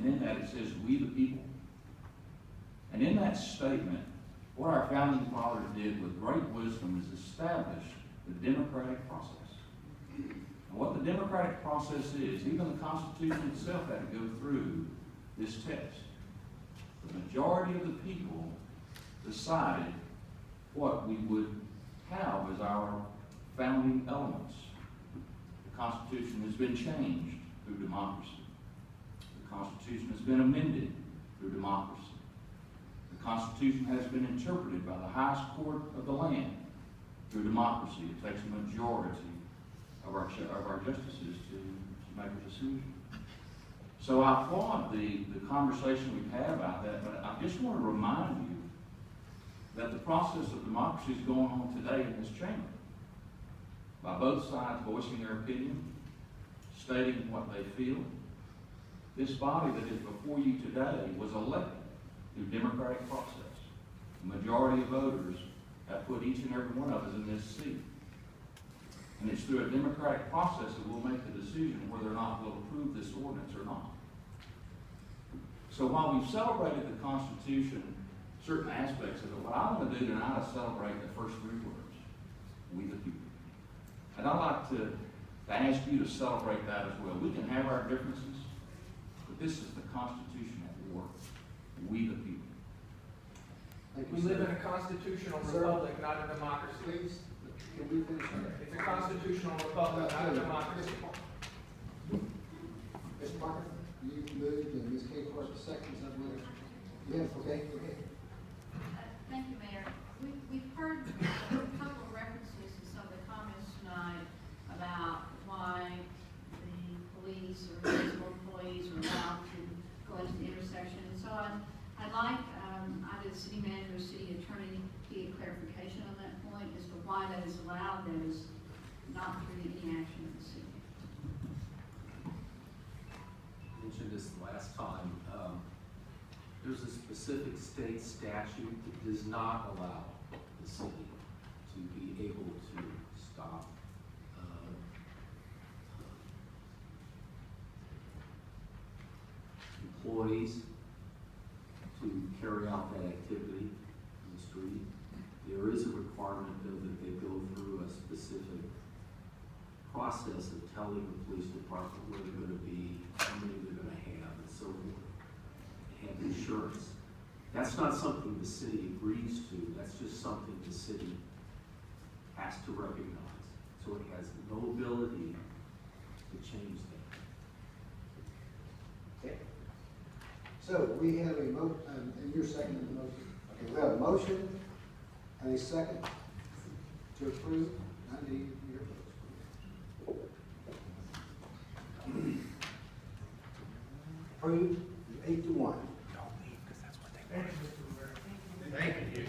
in that it says, "We the people." And in that statement, what our founding fathers did with great wisdom is establish the democratic process. And what the democratic process is, even the Constitution itself had to go through this test. The majority of the people decided what we would have as our founding elements. The Constitution has been changed through democracy. The Constitution has been amended through democracy. The Constitution has been interpreted by the highest court of the land through democracy. It takes a majority of our justices to make a decision. So I applaud the conversation we've had about that, but I just want to remind you that the process of democracy is going on today in this chamber. By both sides voicing their opinion, stating what they feel. This body that is before you today was elected through democratic process. The majority of voters have put each and every one of us in this seat. And it's through a democratic process that we'll make the decision whether or not we'll approve this ordinance or not. So while we've celebrated the Constitution, certain aspects of it, what I want to do tonight is celebrate the first three words, "We the people." And I'd like to ask you to celebrate that as well. We can have our differences, but this is the Constitution at work. We the people. We live in a constitutional republic, not a democracy. Please, can we finish? It's a constitutional republic, not a democracy. Mr. Parker, you moved and Ms. Kay first, second, something like that? Yes, okay. Thank you, Mayor. We've heard a couple of references in some of the comments tonight about why the police or municipal employees are allowed to go into the intersection and so on. I'd like either the city manager or city attorney to get clarification on that point as to why that is allowed, that is not through any action of the city. I mentioned this last time. There's a specific state statute that does not allow the city to be able to stop employees to carry out that activity on the street. There is a requirement, though, that they go through a specific process of telling the police department where they're going to be, how many they're going to have, and so forth. They have insurance. That's not something the city agrees to. That's just something the city has to recognize. So it has no ability to change that. Okay. So we have a motion, and you're seconding the motion. Okay, we have a motion and a second to approve. I need your votes. Approved, 8-1. Thank you, Mr. Mayor. Thank you.